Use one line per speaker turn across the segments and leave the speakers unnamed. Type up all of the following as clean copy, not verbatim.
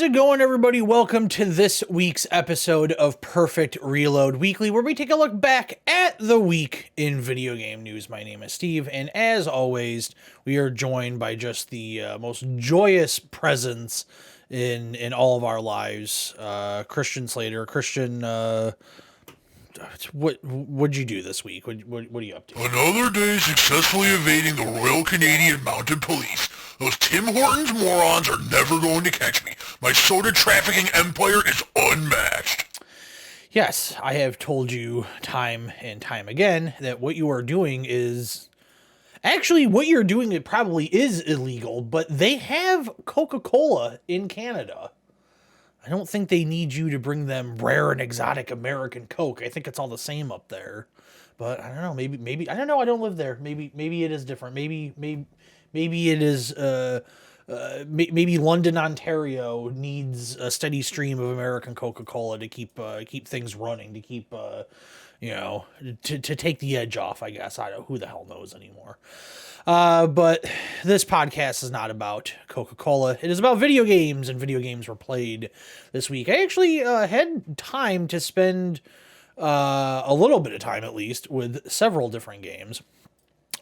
it going, everybody? Welcome to this week's episode of Perfect Reload Weekly, where we take a look back at the week in video game news. My name is Steve, and as always, we are joined by just the most joyous presence in all of our lives, Christian Slater. Christian, what'd you do this week? What are you up to?
Another day successfully evading the Royal Canadian Mounted Police. Those Tim Hortons morons are never going to catch me. My soda trafficking empire is unmatched.
Yes, I have told you time and time again that what you are doing is... Actually, what you're doing, it probably is illegal, but they have Coca-Cola in Canada. I don't think they need you to bring them rare and exotic American Coke. I think it's all the same up there. But I don't know, maybe I don't know, I don't live there. Maybe it is different. Maybe it is maybe London, Ontario needs a steady stream of American Coca-Cola to keep things running, to keep to take the edge off, I guess. I don't, who the hell knows anymore. But this podcast is not about Coca-Cola. It is about video games, and video games were played this week. I actually had time to spend a little bit of time, at least, with several different games.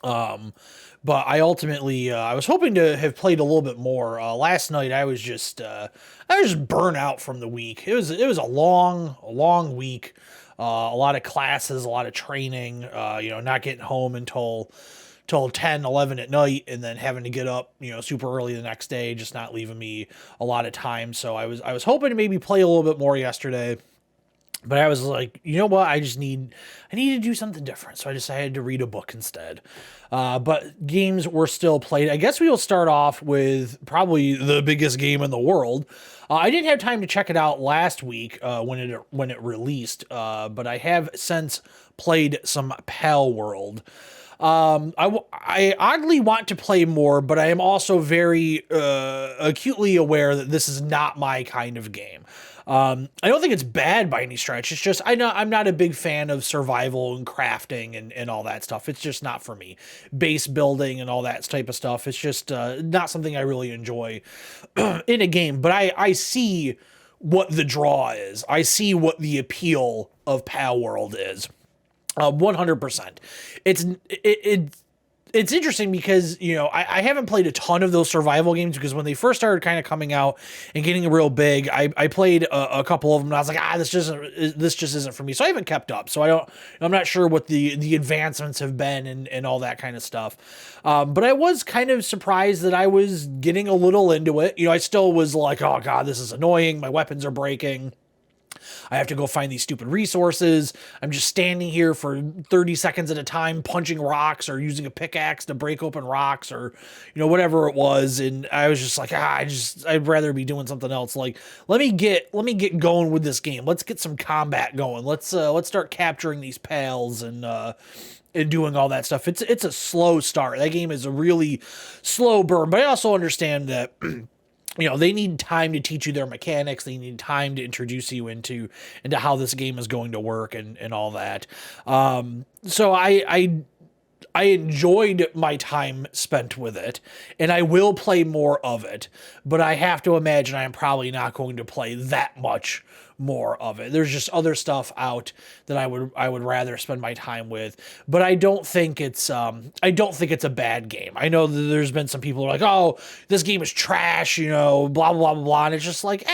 But I ultimately, I was hoping to have played a little bit more. Last night I was just burnt out from the week. It was a long week. A lot of classes, a lot of training, not getting home until 10, 11 at night, and then having to get up, super early the next day, just not leaving me a lot of time. So I was hoping to maybe play a little bit more yesterday. But I was like, you know what? I need to do something different. So I decided to read a book instead. But games were still played. I guess we will start off with probably the biggest game in the world. I didn't have time to check it out last week when it released, but I have since played some Palworld. I oddly want to play more, but I am also very acutely aware that this is not my kind of game. I don't think it's bad by any stretch. It's just, I'm not a big fan of survival and crafting and all that stuff. It's just not for me. Base building and all that type of stuff. It's just not something I really enjoy in a game. But I see what the draw is. I see what the appeal of Palworld is. 100%. It's interesting because, I haven't played a ton of those survival games because when they first started kind of coming out and getting real big, I played a couple of them and I was like, this just isn't for me. So I haven't kept up. So I'm not sure what the advancements have been and all that kind of stuff. But I was kind of surprised that I was getting a little into it. I still was like, oh God, this is annoying. My weapons are breaking. I have to go find these stupid resources. I'm just standing here for 30 seconds at a time, punching rocks or using a pickaxe to break open rocks or, whatever it was. And I was just like, I'd rather be doing something else. Like, let me get going with this game. Let's get some combat going. Let's start capturing these pals and doing all that stuff. It's a slow start. That game is a really slow burn, but I also understand that they need time to teach you their mechanics. They need time to introduce you into how this game is going to work and all that. So I enjoyed my time spent with it, and I will play more of it, but I have to imagine I'm probably not going to play that much more of it. There's just other stuff out that I would rather spend my time with, but I don't think it's a bad game. I know that there's been some people who are like, oh, this game is trash, blah, blah, blah, blah. And it's just like,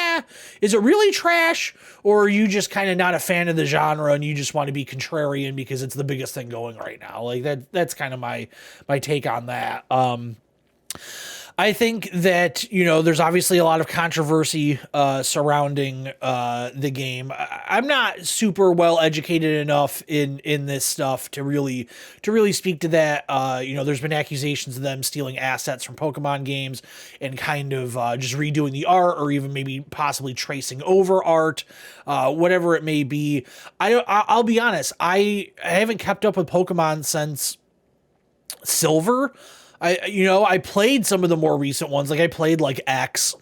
is it really trash? Or are you just kind of not a fan of the genre and you just want to be contrarian because it's the biggest thing going right now? Like that's kind of my take on that. I think that, there's obviously a lot of controversy surrounding the game. I'm not super well educated enough in this stuff to really speak to that. There's been accusations of them stealing assets from Pokemon games and kind of just redoing the art or even maybe possibly tracing over art, whatever it may be. I'll be honest, I haven't kept up with Pokemon since Silver. I played some of the more recent ones. Like I played like X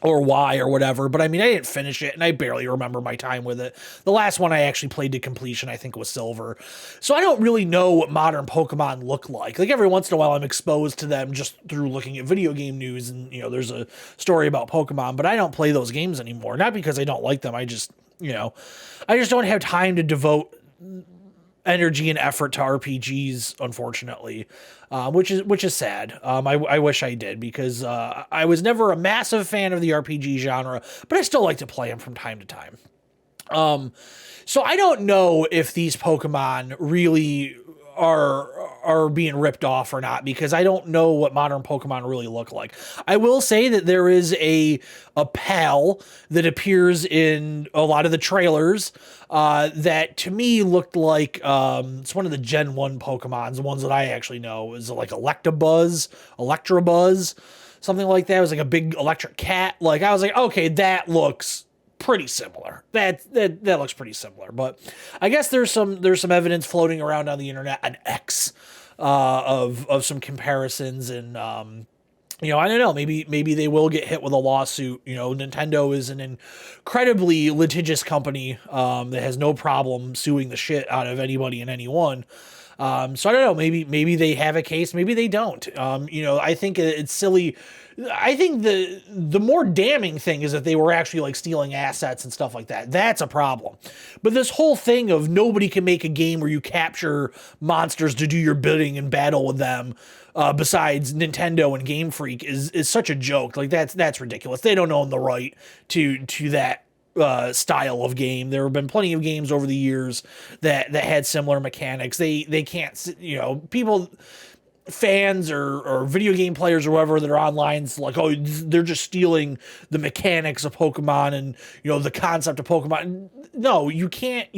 or why or whatever, but I mean, I didn't finish it and I barely remember my time with it. The last one I actually played to completion, I think, was Silver. So I don't really know what modern Pokemon look like. Like every once in a while I'm exposed to them just through looking at video game news and, there's a story about Pokemon, but I don't play those games anymore. Not because I don't like them. I just don't have time to devote energy and effort to RPGs, unfortunately, which is sad. I wish I did, because I was never a massive fan of the RPG genre, but I still like to play them from time to time. So I don't know if these Pokemon really are being ripped off or not, because I don't know what modern Pokemon really look like. I will say that there is a pal that appears in a lot of the trailers that to me looked like it's one of the Gen 1 Pokemons, the ones that I actually know. Is like Electabuzz, something like that. It was like a big electric cat. Like, I was like, okay, that looks pretty similar. That looks pretty similar. But I guess there's some evidence floating around on the internet, an X, of some comparisons, and I don't know, maybe they will get hit with a lawsuit. Nintendo is an incredibly litigious company that has no problem suing the shit out of anybody and anyone. So I don't know, maybe they have a case, maybe they don't. I think it's silly. I think the more damning thing is that they were actually like stealing assets and stuff like that. That's a problem. But this whole thing of nobody can make a game where you capture monsters to do your bidding and battle with them, besides Nintendo and Game Freak, is such a joke. Like, that's ridiculous. They don't own the right to that style of game. There have been plenty of games over the years that had similar mechanics. They can't, people, fans or video game players or whoever that are online, it's like, oh, they're just stealing the mechanics of Pokemon and the concept of Pokemon. No, you can't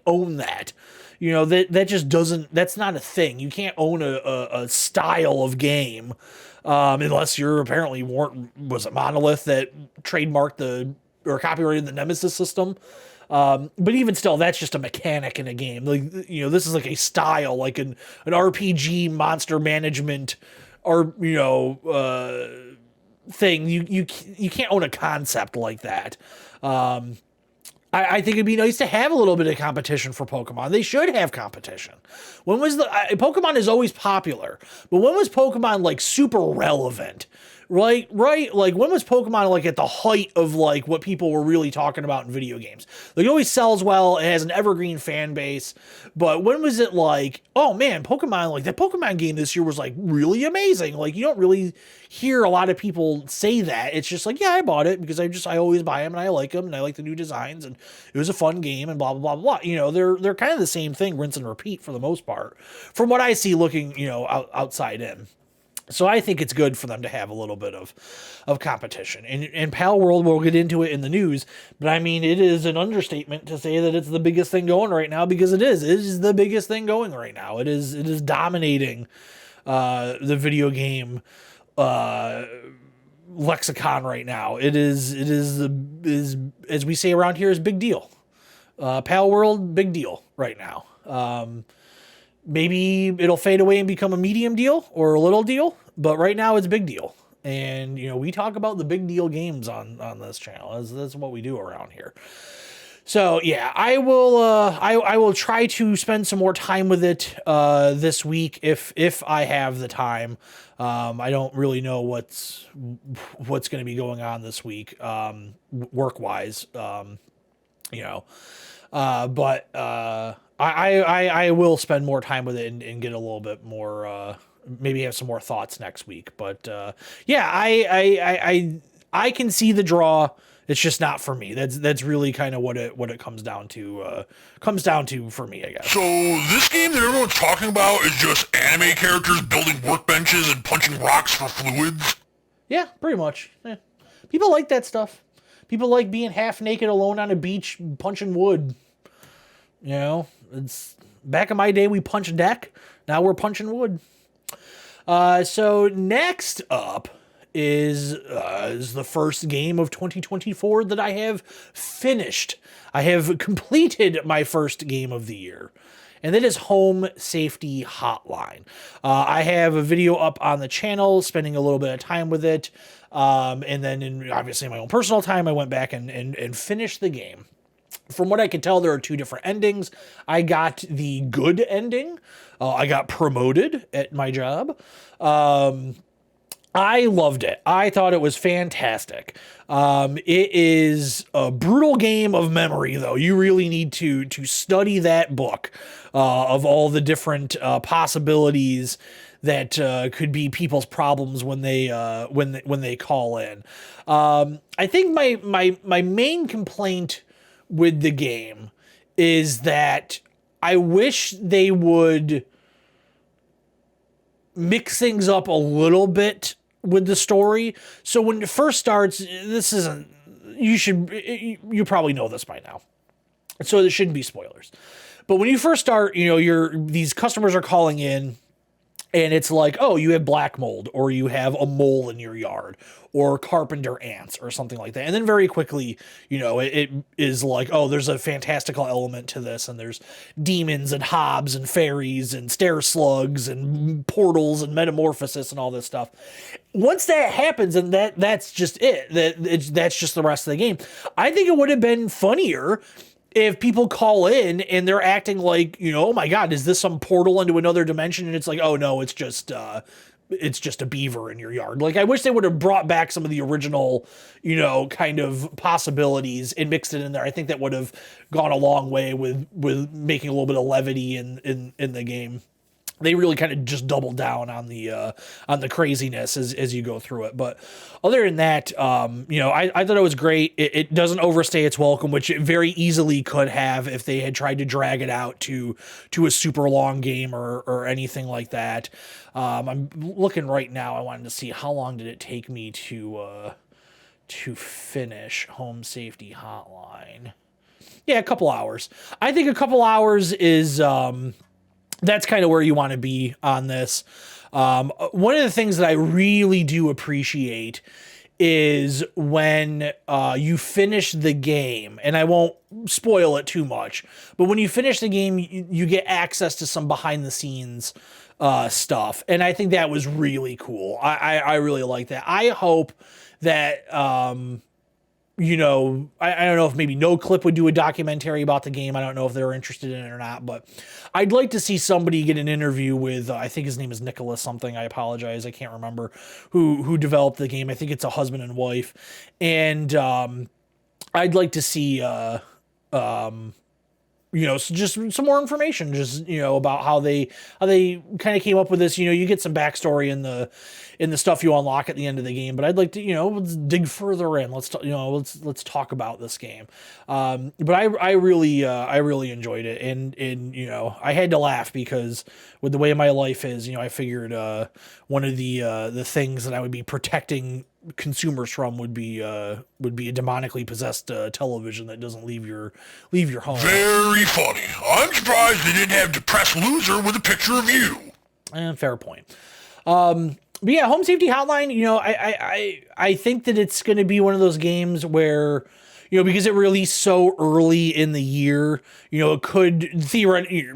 own that. That just doesn't, that's not a thing. You can't own a style of game, unless you're apparently was it Monolith that trademarked or copyrighted the Nemesis system. But even still, that's just a mechanic in a game. Like, this is like a style, like an RPG monster management, or thing. You can't own a concept like that. I think it'd be nice to have a little bit of competition for Pokemon. They should have competition. When was Pokemon is always popular, but when was Pokemon like super relevant? Right? Like, when was Pokemon like at the height of like what people were really talking about in video games? Like, it always sells well, it has an evergreen fan base, but when was it like, oh man, Pokemon, like that Pokemon game this year was like really amazing? Like, you don't really hear a lot of people say that. It's just like, yeah, I bought it because I always buy them and I like them and I like the new designs and it was a fun game and blah blah blah blah. They're kind of the same thing, rinse and repeat for the most part, from what I see looking outside in. So I think it's good for them to have a little bit of competition. And Palworld, we'll get into it in the news, but I mean, it is an understatement to say that it's the biggest thing going right now, because it is. It is the biggest thing going right now. It is dominating the video game lexicon right now. It is as we say around here, is big deal. Palworld, big deal right now. Maybe it'll fade away and become a medium deal or a little deal, but right now it's big deal. And, we talk about the big deal games on this channel. That's what we do around here. So yeah, I will try to spend some more time with it, this week, if I have the time. I don't really know what's going to be going on this week, work wise, but, I will spend more time with it and get a little bit more, maybe have some more thoughts next week. But yeah, I can see the draw. It's just not for me. That's really kind of what it comes down to for me, I guess.
So this game that everyone's talking about is just anime characters building workbenches and punching rocks for fluids?
Yeah, pretty much. Yeah. People like that stuff. People like being half naked alone on a beach punching wood. It's back in my day, we punched deck. Now we're punching wood. So next up is the first game of 2024 that I have finished. I have completed my first game of the year. and that is Home Safety Hotline. I have a video up on the channel, spending a little bit of time with it, and then obviously in my own personal time, I went back and finished the game. From what I can tell, there are two different endings. I got the good ending. I got promoted at my job. I loved it. I thought it was fantastic. It is a brutal game of memory, though. You really need to study that book of all the different possibilities that could be people's problems when they call in. I think my main complaint with the game is that I wish they would mix things up a little bit with the story. So when it first starts, you probably know this by now, so there shouldn't be spoilers. But when you first start, these customers are calling in, and it's like, oh, you have black mold, or you have a mole in your yard, or carpenter ants, or something like that. And then very quickly, it is like, oh, there's a fantastical element to this, and there's demons and hobs and fairies and stair slugs and portals and metamorphosis and all this stuff. Once that happens, and that's just it. That's just the rest of the game. I think it would have been funnier if people call in and they're acting like, oh my God, is this some portal into another dimension? And it's like, oh no, it's just a beaver in your yard. Like, I wish they would have brought back some of the original, kind of possibilities and mixed it in there. I think that would have gone a long way with making a little bit of levity in the game. They really kind of just doubled down on the craziness as you go through it. But other than that, I thought it was great. It doesn't overstay its welcome, which it very easily could have if they had tried to drag it out to a super long game or anything like that. I'm looking right now. I wanted to see how long did it take me to finish Home Safety Hotline. Yeah, a couple hours. I think a couple hours is that's kind of where you want to be on this. One of the things that I really do appreciate is when you finish the game, and I won't spoil it too much, but when you finish the game, you get access to some behind the scenes stuff. And I think that was really cool. I really like that. I hope that, I don't know if maybe No Clip would do a documentary about the game. I don't know if they're interested in it or not, but I'd like to see somebody get an interview with, I think his name is Nicholas something. I apologize. I can't remember who developed the game. I think it's a husband and wife. And I'd like to see, so just some more information, just, about how they kind of came up with this. You get some backstory in the stuff you unlock at the end of the game, but I'd like to, let's dig further in. Let's talk about this game. But I really enjoyed it. And I had to laugh because with the way my life is, I figured, one of the things that I would be protecting consumers from would be a demonically possessed television that doesn't leave your home.
Very funny. I'm surprised they didn't have depressed loser with a picture of you.
Fair point. But yeah, Home Safety Hotline, I think that it's going to be one of those games where, because it released so early in the year, it could theoretically,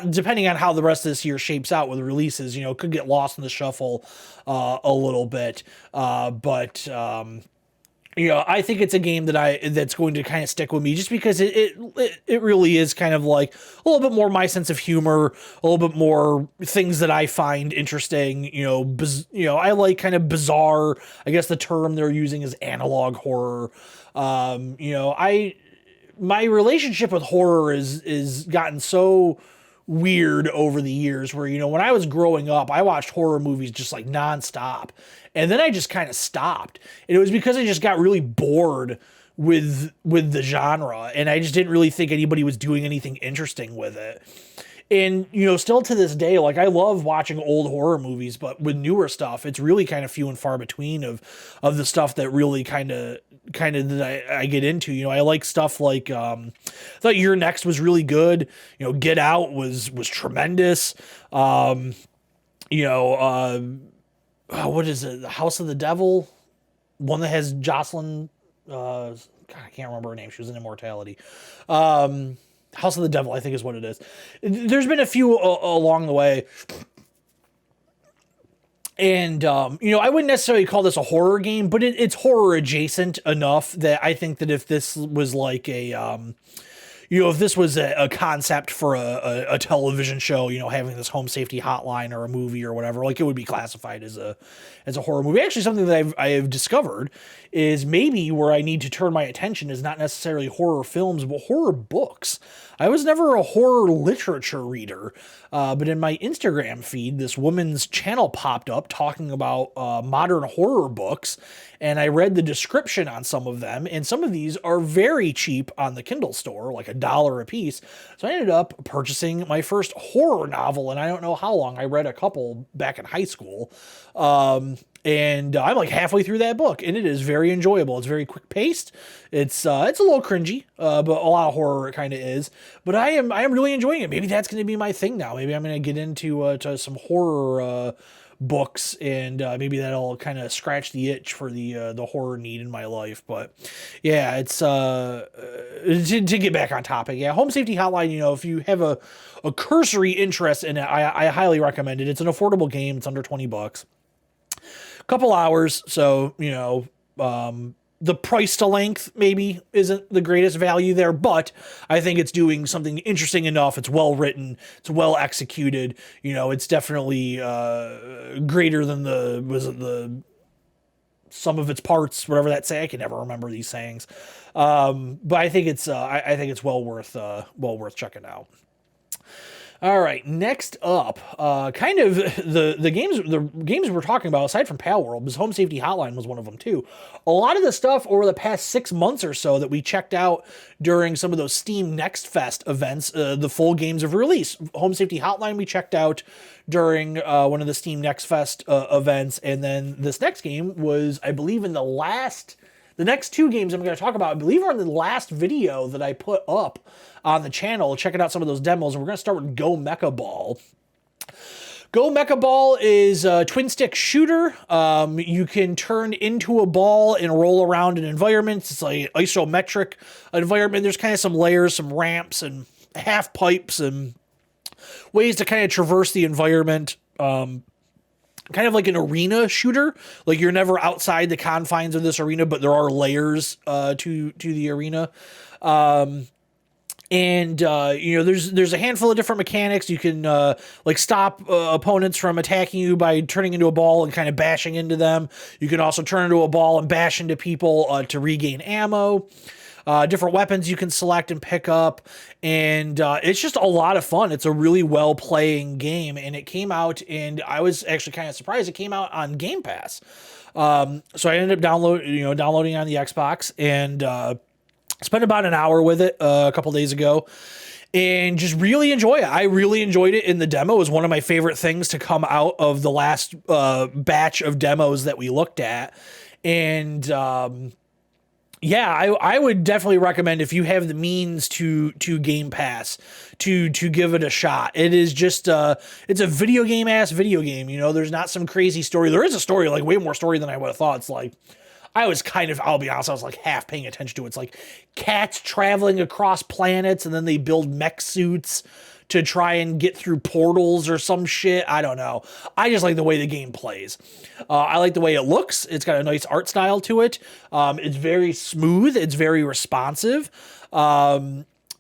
depending on how the rest of this year shapes out with releases, it could get lost in the shuffle a little bit. But I think it's a game that's going to kind of stick with me just because it really is kind of like a little bit more my sense of humor, a little bit more things that I find interesting. I like kind of bizarre. I guess the term they're using is analog horror. My relationship with horror is gotten so weird over the years where, when I was growing up, I watched horror movies just like nonstop. And then I just kind of stopped. And it was because I just got really bored with the genre. And I just didn't really think anybody was doing anything interesting with it. And, still to this day, like, I love watching old horror movies, but with newer stuff, it's really kind of few and far between of the stuff that really kind of that I get into. I like stuff like, I thought Your Next was really good. Get Out was tremendous. What is it? The House of the Devil, one that has Jocelyn, God, I can't remember her name. She was in Immortality. House of the Devil, I think is what it is. There's been a few along the way. And, I wouldn't necessarily call this a horror game, but it's horror adjacent enough that I think that if this was like if this was a concept for a television show, having this home safety hotline or a movie or whatever, like it would be classified as a horror movie. Actually, something that I have discovered is maybe where I need to turn my attention is not necessarily horror films, but horror books. I was never a horror literature reader, but in my Instagram feed, this woman's channel popped up talking about modern horror books, and I read the description on some of them, and some of these are very cheap on the Kindle store, like $1 a piece. So I ended up purchasing my first horror novel, and I don't know how long. I read a couple back in high school. And I'm like halfway through that book, and it is very enjoyable. It's very quick paced. It's a little cringy, but a lot of horror it kind of is. But I am really enjoying it. Maybe that's going to be my thing now. Maybe I'm going to get into to some horror books, and maybe that'll kind of scratch the itch for the horror need in my life. But yeah, it's to get back on topic. Yeah, Home Safety Hotline. If you have a cursory interest in it, I highly recommend it. It's an affordable game. It's under $20. Couple hours, so the price to length maybe isn't the greatest value there, but I think it's doing something interesting enough. It's well written, it's well executed. It's definitely greater than the sum of its parts, whatever that say. I can never remember these sayings, but I think it's well worth checking out. All right, next up, kind of the games we're talking about, aside from Palworld, because Home Safety Hotline was one of them too. A lot of the stuff over the past 6 months or so that we checked out during some of those Steam Next Fest events, the full games of release. Home Safety Hotline we checked out during one of the Steam Next Fest events, and then this next game was, I believe, the next two games I'm going to talk about, I believe, are in the last video that I put up on the channel, checking out some of those demos, and we're going to start with Go Mecha Ball. Go Mecha Ball is a twin-stick shooter. You can turn into a ball and roll around in environments. It's like isometric environment. There's kind of some layers, some ramps, and half pipes, and ways to kind of traverse the environment. Kind of like an arena shooter. Like you're never outside the confines of this arena, but there are layers to the arena. There's a handful of different mechanics. You can like stop opponents from attacking you by turning into a ball and kind of bashing into them. You can also turn into a ball and bash into people to regain ammo. Different weapons you can select and pick up, and it's just a lot of fun. It's a really well-playing game, and it came out, and I was actually kind of surprised it came out on Game Pass. So I ended up downloading on the Xbox, and spent about an hour with it a couple days ago, and just really enjoy it. I really enjoyed it in the demo. It was one of my favorite things to come out of the last batch of demos that we looked at, and I would definitely recommend, if you have the means to Game Pass, to give it a shot. It is just it's a video game. There's not some crazy story. There is a story, like way more story than I would have thought. It's like, I'll be honest, I was like half paying attention to it. It's like cats traveling across planets, and then they build mech suits to try and get through portals or some shit. I don't know. I just like the way the game plays. I like the way it looks. It's got a nice art style to it. It's very smooth. It's very responsive.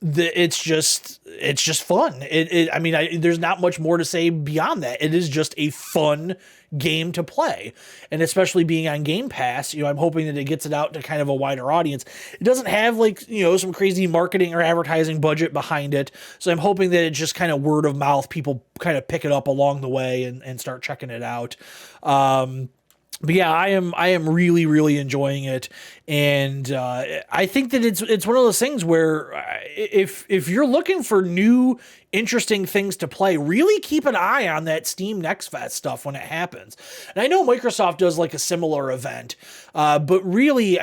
It's just fun. There's not much more to say beyond that. It is just a fun game to play, and especially being on Game Pass, I'm hoping that it gets it out to kind of a wider audience. It doesn't have some crazy marketing or advertising budget behind it, so I'm hoping that it's just kind of word of mouth. People kind of pick it up along the way and start checking it out. But yeah, I am really, really enjoying it, and I think that it's one of those things where if you're looking for new, interesting things to play, really keep an eye on that Steam Next Fest stuff when it happens. And I know Microsoft does like a similar event, but really,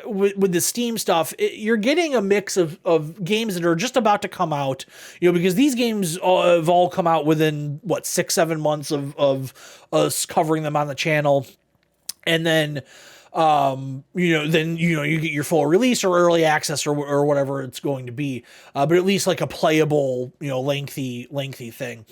with the Steam stuff, you're getting a mix of games that are just about to come out, because these games have all come out within 6-7 months of us covering them on the channel. And then then, you get your full release or early access or whatever it's going to be. But at least like a playable, lengthy thing.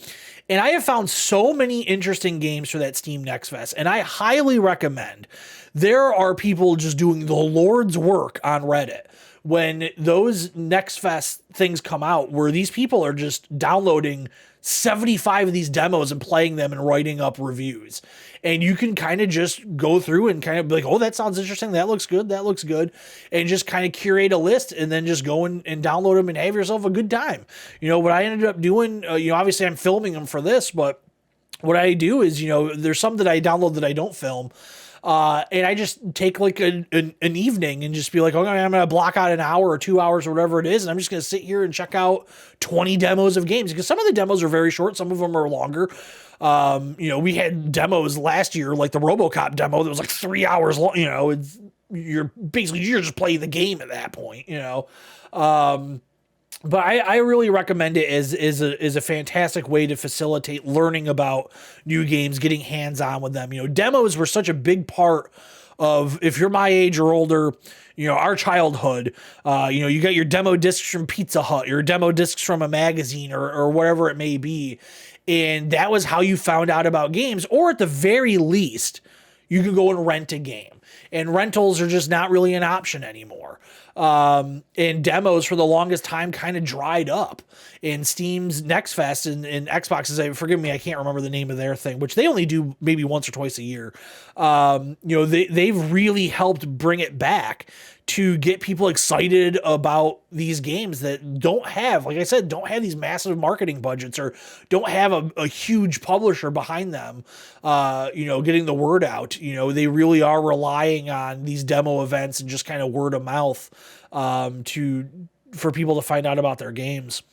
And I have found so many interesting games for that Steam Next Fest, and I highly recommend. There are people just doing the Lord's work on Reddit when those Next Fest things come out, where these people are just downloading 75 of these demos and playing them and writing up reviews. And you can kind of just go through and kind of be like, oh, that sounds interesting. That looks good. That looks good. And just kind of curate a list and then just go and download them and have yourself a good time. What I ended up doing, obviously I'm filming them for this, but what I do is, there's some that I download that I don't film. And I just take like an evening and just be like, okay, I'm going to block out an hour or 2 hours or whatever it is. And I'm just going to sit here and check out 20 demos of games, because some of the demos are very short. Some of them are longer. We had demos last year, like the RoboCop demo that was like 3 hours long. You're just playing the game at that point, but I really recommend it as a fantastic way to facilitate learning about new games, getting hands-on with them. Demos were such a big part of, if you're my age or older, our childhood. You got your demo discs from Pizza Hut, your demo discs from a magazine or whatever it may be. And that was how you found out about games, or at the very least, you could go and rent a game. And rentals are just not really an option anymore. And demos for the longest time kind of dried up. And Steam's Next Fest and Xbox's, forgive me, I can't remember the name of their thing, which they only do maybe once or twice a year. They've really helped bring it back to get people excited about these games that don't have, like I said, don't have these massive marketing budgets or don't have a huge publisher behind them, getting the word out. They really are relying on these demo events and just kind of word of mouth for people to find out about their games.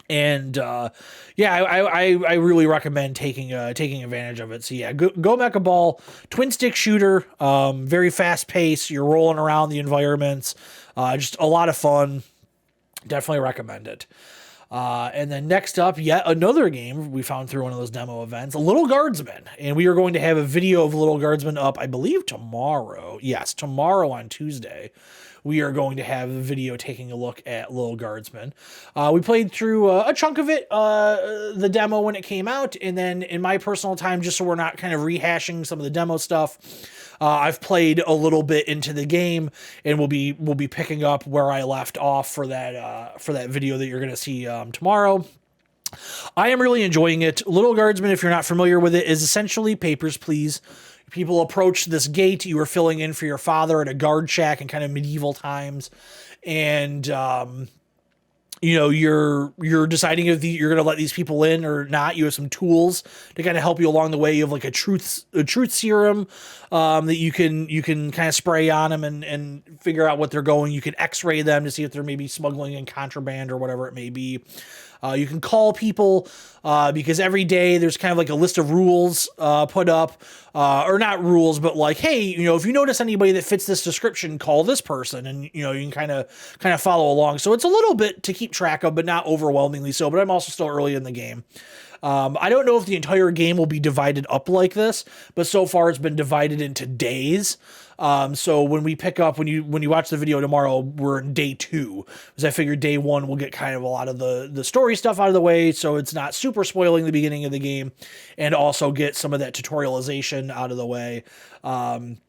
And I really recommend taking advantage of it. So yeah, Go Mecha Ball, twin stick shooter, very fast pace. You're rolling around the environments, just a lot of fun. Definitely recommend it. And then next up, yet another game we found through one of those demo events, Lil Guardsman. And we are going to have a video of Lil Guardsman up, I believe tomorrow. Yes, tomorrow on Tuesday. We are going to have a video taking a look at Lil Guardsman. We played through a chunk of it, the demo when it came out, and then in my personal time, just so we're not kind of rehashing some of the demo stuff, I've played a little bit into the game, and we'll be picking up where I left off for that video that you're going to see tomorrow. I am really enjoying it. Lil Guardsman, if you're not familiar with it, is essentially Papers, Please. People approach this gate. You are filling in for your father at a guard shack in kind of medieval times. And, you're deciding if you're going to let these people in or not. You have some tools to kind of help you along the way. You have like a truth serum, that you can kind of spray on them and figure out what they're going. You can x-ray them to see if they're maybe smuggling in contraband or whatever it may be. You can call people, because every day there's kind of like a list of rules put up, or not rules, but like, hey, if you notice anybody that fits this description, call this person, and you can kind of follow along. So it's a little bit to keep track of, but not overwhelmingly so. But I'm also still early in the game. I don't know if the entire game will be divided up like this, but so far it's been divided into days. So when we pick up, when you watch the video tomorrow, we're in day 2, because I figured day 1 we'll get kind of a lot of the story stuff out of the way, so it's not super spoiling the beginning of the game, and also get some of that tutorialization out of the way. And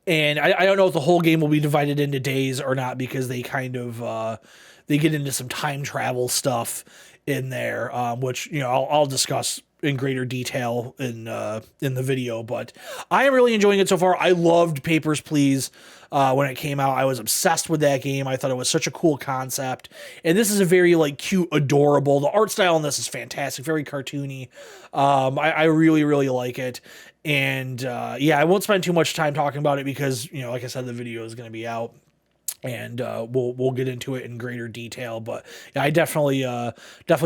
I don't know if the whole game will be divided into days or not, because they kind of they get into some time travel stuff in there, which I'll discuss in greater detail in the video. But I am really enjoying it so far. I loved Papers, Please when it came out. I was obsessed with that game. I thought it was such a cool concept, and this is a very like cute, adorable. The art style in this is fantastic, very cartoony. I really, really like it. And I won't spend too much time talking about it because like I said, the video is going to be out. and we'll get into it in greater detail. But yeah, I definitely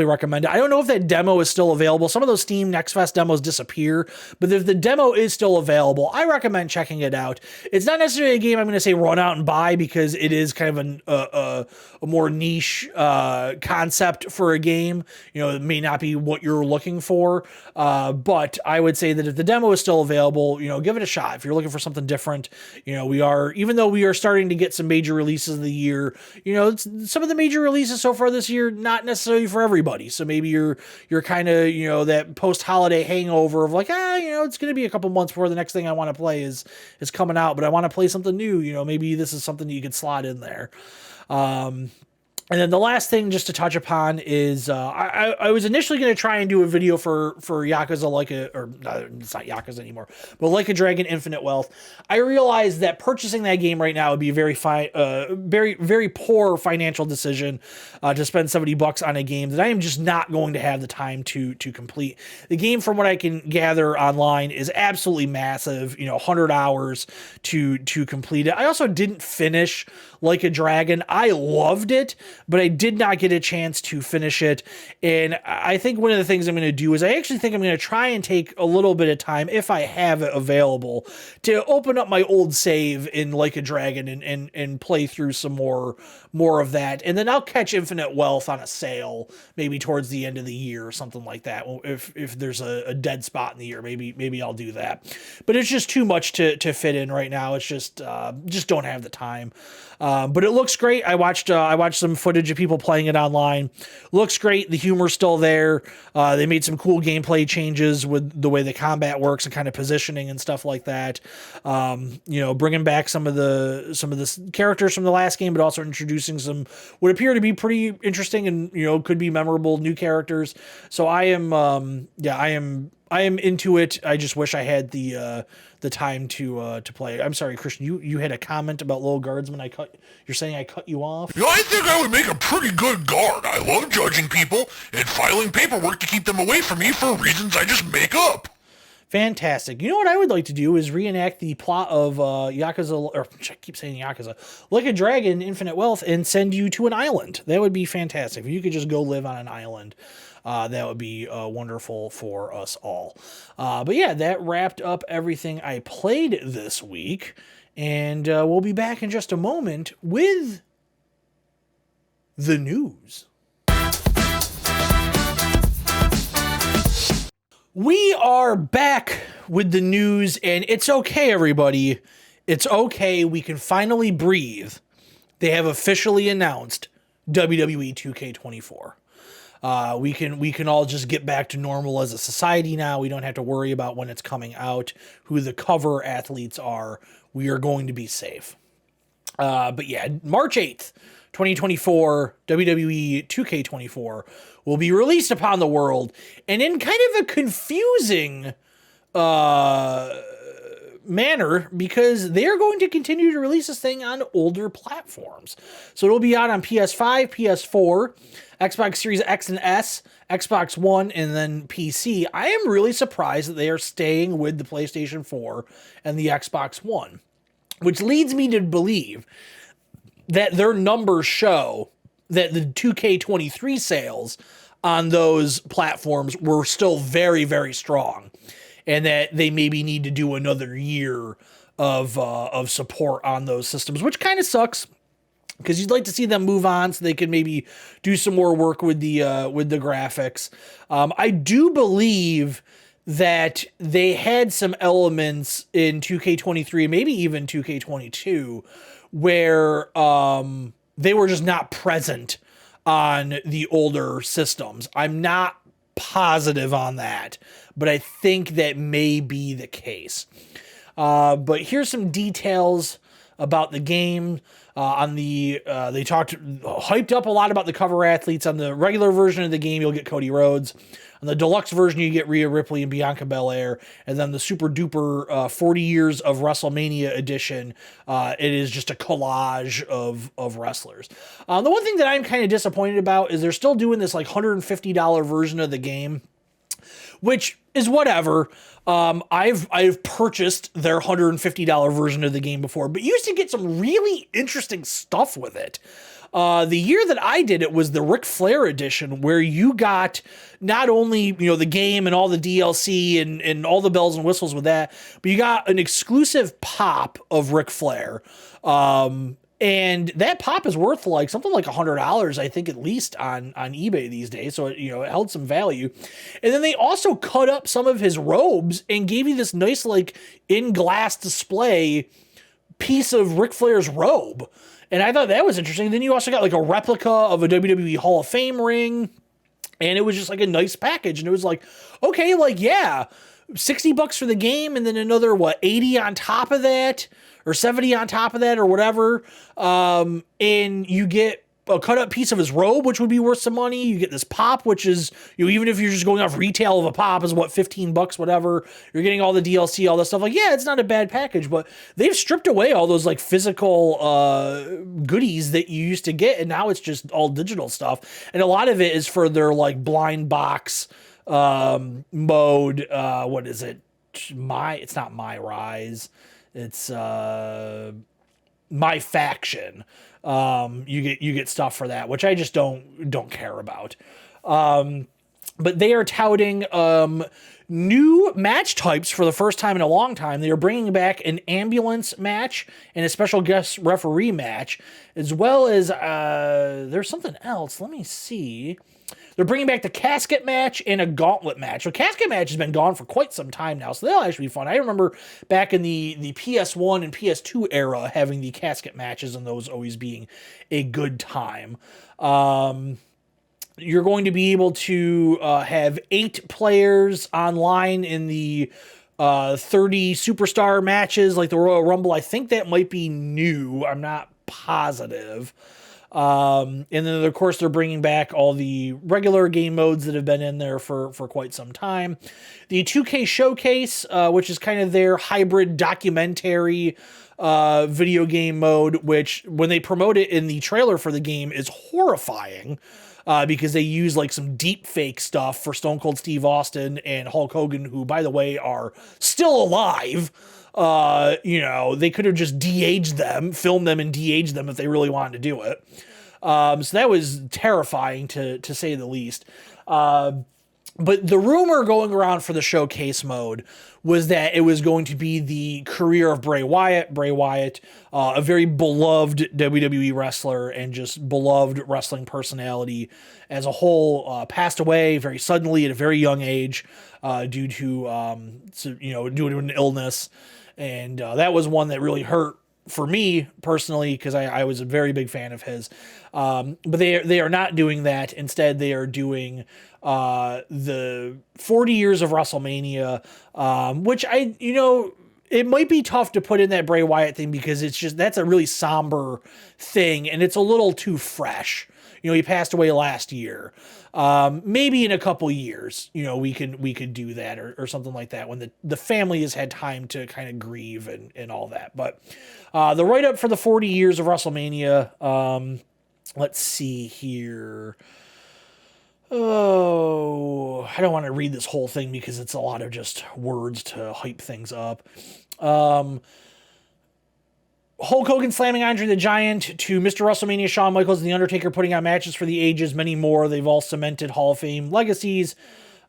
recommend it. I don't know if that demo is still available. Some of those Steam Next Fest demos disappear, but if the demo is still available, I recommend checking it out. It's not necessarily a game I'm going to say run out and buy, because it is kind of a more niche concept for a game. You know, it may not be what you're looking for, but I would say that if the demo is still available, you know, give it a shot. If you're looking for something different, you know, even though we are starting to get some major releases of the year, you know, some of the major releases so far this year, not necessarily for everybody. So maybe you're kind of, you know, that post-holiday hangover of like, you know, it's going to be a couple months before the next thing I want to play is coming out, but I want to play something new. You know, maybe this is something that you could slot in there. And then the last thing just to touch upon is I was initially going to try and do a video for Yakuza it's not Yakuza anymore, but Like a Dragon Infinite Wealth. I realized that purchasing that game right now would be a very, very poor financial decision to spend $70 on a game that I am just not going to have the time to complete. The game, from what I can gather online, is absolutely massive, you know, 100 hours to complete it. I also didn't finish Like a Dragon. I loved it, but I did not get a chance to finish it. And I think one of the things I'm going to do is I actually think I'm going to try and take a little bit of time, if I have it available, to open up my old save in Like a Dragon and play through some more of that. And then I'll catch Infinite Wealth on a sale, maybe towards the end of the year or something like that. If there's a dead spot in the year, maybe I'll do that. But it's just too much to fit in right now. It's just don't have the time. But it looks great. I watched some footage of people playing it online. Looks great. The humor's still there. They made some cool gameplay changes with the way the combat works and kind of positioning and stuff like that. You know, bringing back some of the characters from the last game, but also introducing some what appear to be pretty interesting and, you know, could be memorable new characters. So I am into it. I just wish I had the time to play. I'm sorry, Christian, you had a comment about Lil Guardsman. You're saying I cut you off?
You know, I think I would make a pretty good guard. I love judging people and filing paperwork to keep them away from me for reasons I just make up.
Fantastic. You know what I would like to do is reenact the plot of Yakuza, or I keep saying Yakuza, Like a Dragon Infinite Wealth, and send you to an island. That would be fantastic. If you could just go live on an island, that would be wonderful for us all. But yeah, that wrapped up everything I played this week. And we'll be back in just a moment with the news. We are back with the news, and it's okay, everybody. It's okay. We can finally breathe. They have officially announced WWE 2K24. We can all just get back to normal as a society now. We don't have to worry about when it's coming out, who the cover athletes are. We are going to be safe. But yeah, March 8th, 2024, WWE 2K24 will be released upon the world, and in kind of a confusing manner, because they are going to continue to release this thing on older platforms. So it'll be out on PS5, PS4, Xbox Series X and S, Xbox One, and then PC. I am really surprised that they are staying with the PlayStation 4 and the Xbox One, which leads me to believe that their numbers show that the 2K23 sales on those platforms were still very, very strong, and that they maybe need to do another year of support on those systems, which kind of sucks, because you'd like to see them move on so they can maybe do some more work with the graphics. I do believe that they had some elements in 2K23, maybe even 2K22, where they were just not present on the older systems. I'm not positive on that, but I think that may be the case. But here's some details about the game. They hyped up a lot about the cover athletes. On the regular version of the game, you'll get Cody Rhodes. On the deluxe version, you get Rhea Ripley and Bianca Belair. And then the super duper 40 Years of WrestleMania edition, it is just a collage of wrestlers. The one thing that I'm kind of disappointed about is they're still doing this like $150 version of the game, which is whatever. I've purchased their $150 version of the game before, but you used to get some really interesting stuff with it. The year that I did it was the Ric Flair edition, where you got not only, the game and all the DLC and all the bells and whistles with that, but you got an exclusive pop of Ric Flair. And that pop is worth something like $100, I think, at least on eBay these days. So, it held some value. And then they also cut up some of his robes and gave you this nice, in glass display piece of Ric Flair's robe. And I thought that was interesting. Then you also got a replica of a WWE Hall of Fame ring. And it was just a nice package. And it was okay, yeah, $60 for the game. And then another, 80 on top of that, or 70 on top of that, or whatever. And you get a cut up piece of his robe, which would be worth some money. You get this pop, which is, even if you're just going off retail of a pop is $15, whatever. You're getting all the DLC, all this stuff. It's not a bad package, but they've stripped away all those physical, goodies that you used to get. And now it's just all digital stuff. And a lot of it is for their blind box, mode. What is it? It's not My Rise. It's, My Faction. You get stuff for that, which I just don't care about. But they are touting new match types for the first time in a long time. They are bringing back an ambulance match and a special guest referee match, as well as there's something else. Let me see. They're bringing back the casket match and a gauntlet match. So casket match has been gone for quite some time now, so that'll actually be fun. I remember back in the PS1 and PS2 era having the casket matches and those always being a good time. You're going to be able to have 8 players online in the 30 superstar matches like the Royal Rumble. I think that might be new. I'm not positive. And then, of course, they're bringing back all the regular game modes that have been in there for quite some time. The 2K Showcase, which is kind of their hybrid documentary video game mode, which when they promote it in the trailer for the game is horrifying. Because they use some deep fake stuff for Stone Cold Steve Austin and Hulk Hogan, who, by the way, are still alive. They could have just de-aged them, filmed them and de-aged them if they really wanted to do it. So that was terrifying to say the least. But the rumor going around for the showcase mode was that it was going to be the career of Bray Wyatt. Bray Wyatt, a very beloved WWE wrestler and just beloved wrestling personality as a whole, passed away very suddenly at a very young age due to an illness. And that was one that really hurt for me personally, because I was a very big fan of his. But they are not doing that. Instead, they are doing the 40 years of WrestleMania, which it might be tough to put in that Bray Wyatt thing because that's a really somber thing and it's a little too fresh. He passed away last year. Maybe in a couple years, we could do that or something like that when the family has had time to kind of grieve and all that. But the write-up for the 40 years of WrestleMania, let's see here. Oh, I don't want to read this whole thing because it's a lot of just words to hype things up. Hulk Hogan slamming Andre the Giant to Mr. WrestleMania, Shawn Michaels and The Undertaker putting on matches for the ages, many more. They've all cemented Hall of Fame legacies.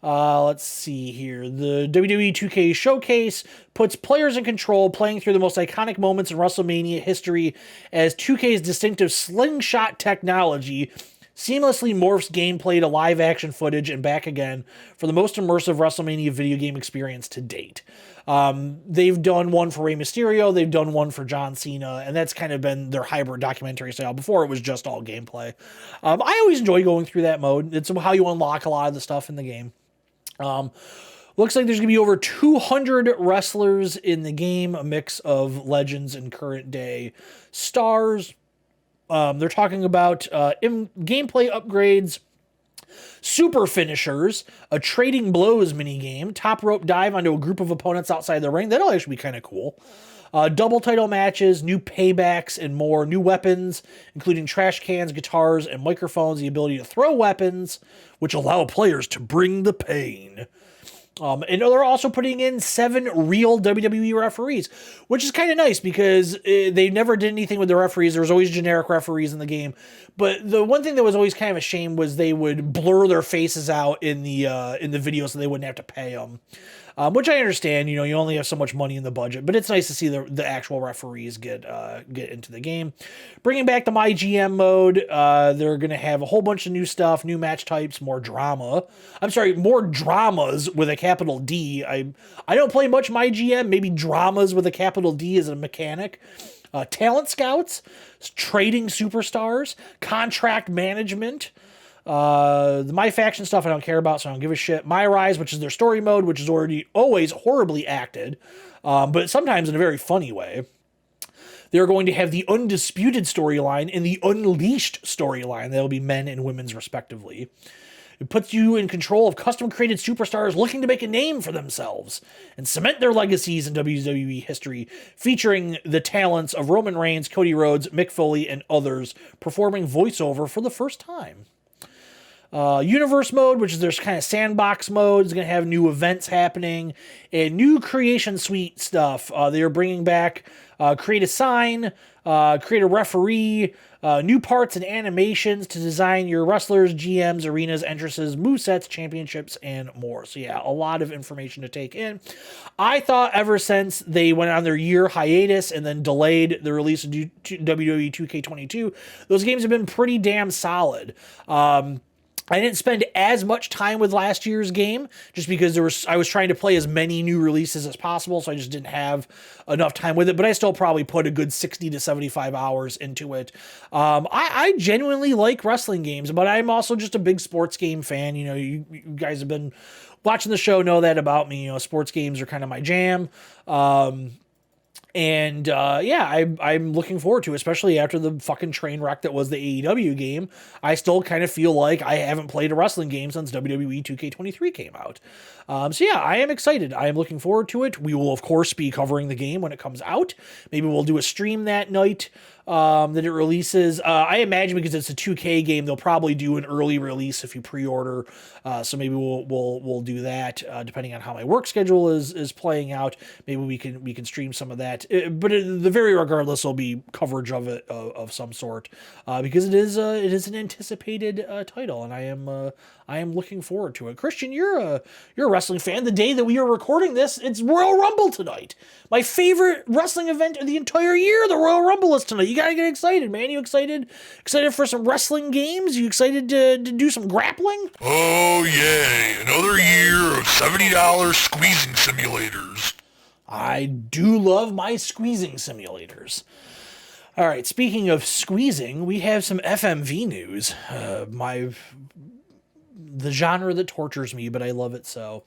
Let's see here. The WWE 2K Showcase puts players in control, playing through the most iconic moments in WrestleMania history as 2K's distinctive slingshot technology seamlessly morphs gameplay to live action footage and back again for the most immersive WrestleMania video game experience to date. They've done one for Rey Mysterio, they've done one for John Cena, and that's kind of been their hybrid documentary style. Before it was just all gameplay. I always enjoy going through that mode. It's how you unlock a lot of the stuff in the game. Looks like there's going to be over 200 wrestlers in the game, a mix of legends and current day stars. They're talking about gameplay upgrades, super finishers, a trading blows minigame, top rope dive onto a group of opponents outside the ring. That'll actually be kind of cool. Double title matches, new paybacks, and more. New weapons, including trash cans, guitars, and microphones. The ability to throw weapons, which allow players to bring the pain. And they're also putting in 7 real WWE referees, which is kind of nice because they never did anything with the referees. There was always generic referees in the game. But the one thing that was always kind of a shame was they would blur their faces out in the video so they wouldn't have to pay them. Which I understand, you only have so much money in the budget, but it's nice to see the actual referees get into the game. Bringing back the My GM mode, they're going to have a whole bunch of new stuff, new match types, more drama. I'm sorry, more dramas with a capital D. I don't play much My GM, maybe dramas with a capital D as a mechanic. Talent scouts, trading superstars, contract management. The My Faction stuff I don't care about, so I don't give a shit. My Rise, which is their story mode, which is always horribly acted, but sometimes in a very funny way. They're going to have the Undisputed storyline and the Unleashed storyline. They'll be men and women's respectively. It puts you in control of custom-created superstars looking to make a name for themselves and cement their legacies in WWE history, featuring the talents of Roman Reigns, Cody Rhodes, Mick Foley, and others performing voiceover for the first time. Universe mode, which is their kind of sandbox mode, is going to have new events happening and new creation suite stuff. They are bringing back create a sign, create a referee, new parts and animations to design your wrestlers, GMs, arenas, entrances, movesets, championships, and more. So yeah, a lot of information to take in. I thought ever since they went on their year hiatus and then delayed the release of WWE 2K22, those games have been pretty damn solid. I didn't spend as much time with last year's game just because I was trying to play as many new releases as possible, so I just didn't have enough time with it, but I still probably put a good 60 to 75 hours into it. I genuinely like wrestling games, but I'm also just a big sports game fan. You guys have been watching the show, know that about me. Sports games are kind of my jam. I'm looking forward to it, especially after the fucking train wreck that was the AEW game. I still kind of feel like I haven't played a wrestling game since WWE 2K23 came out. I am excited. I am looking forward to it. We will, of course, be covering the game when it comes out. Maybe we'll do a stream that night that it releases. I imagine because it's a 2K game, they'll probably do an early release if you pre-order. So maybe we'll do that depending on how my work schedule is playing out. Maybe we can stream some of that. But the very regardless will be coverage of it of some sort because it is an anticipated title, and I am looking forward to it. Christian, you're a wrestling fan. The day that we are recording this, it's Royal Rumble tonight. My favorite wrestling event of the entire year, the Royal Rumble is tonight. You gotta get excited, man. You excited? Excited for some wrestling games? You excited to do some grappling?
Oh, yay. Another year of $70 squeezing simulators.
I do love my squeezing simulators. All right, speaking of squeezing, we have some FMV news. The genre that tortures me, but I love it so.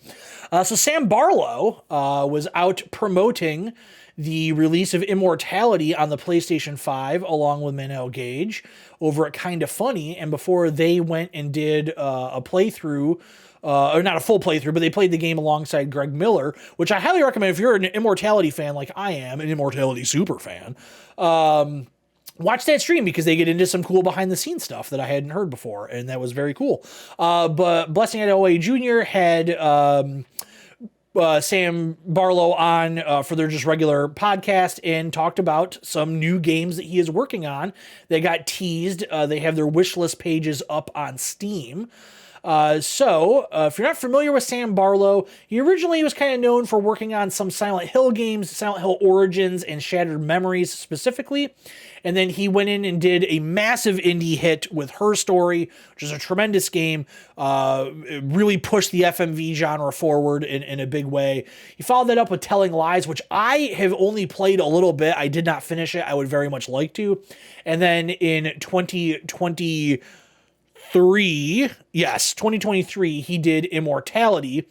So Sam Barlow was out promoting the release of Immortality on the PlayStation 5 along with Manel Gage over at Kinda Funny, and before they went and did a playthrough, or not a full playthrough, but they played the game alongside Greg Miller, which I highly recommend if you're an Immortality fan like I am, an Immortality super fan. Watch that stream because they get into some cool behind the scenes stuff that I hadn't heard before, and that was very cool. But Blessing Adeoye Jr. had Sam Barlow on for their just regular podcast and talked about some new games that he is working on. They got teased. They have their wish list pages up on Steam. If you're not familiar with Sam Barlow, he originally was kind of known for working on some Silent Hill games, Silent Hill Origins and Shattered Memories specifically. And then he went in and did a massive indie hit with Her Story, which is a tremendous game. It really pushed the FMV genre forward in a big way. He followed that up with Telling Lies, which I have only played a little bit. I did not finish it. I would very much like to. And then in 2023, he did Immortality,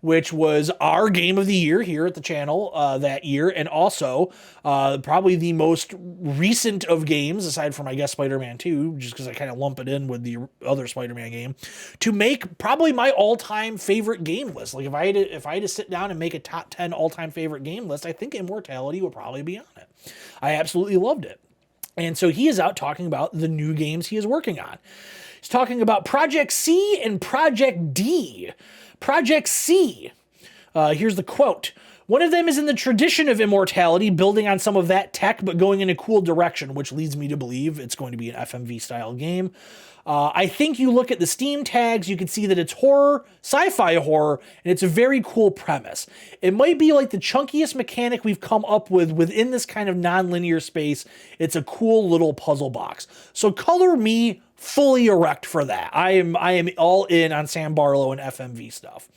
which was our game of the year here at the channel that year, and also probably the most recent of games, aside from, I guess, Spider-Man 2, just because I kind of lump it in with the other Spider-Man game, to make probably my all-time favorite game list. Like, if I had to sit down and make a top 10 all-time favorite game list, I think Immortality would probably be on it. I absolutely loved it. And so he is out talking about the new games he is working on. He's talking about Project C and Project D. Project C Here's the quote. One of them is in the tradition of Immortality, building on some of that tech, but going in a cool direction, which leads me to believe it's going to be an FMV-style game. I think you look at the Steam tags, you can see that it's horror, sci-fi horror, and it's a very cool premise. It might be like the chunkiest mechanic we've come up with within this kind of non-linear space. It's a cool little puzzle box. So color me fully erect for that. I am all in on Sam Barlow and FMV stuff.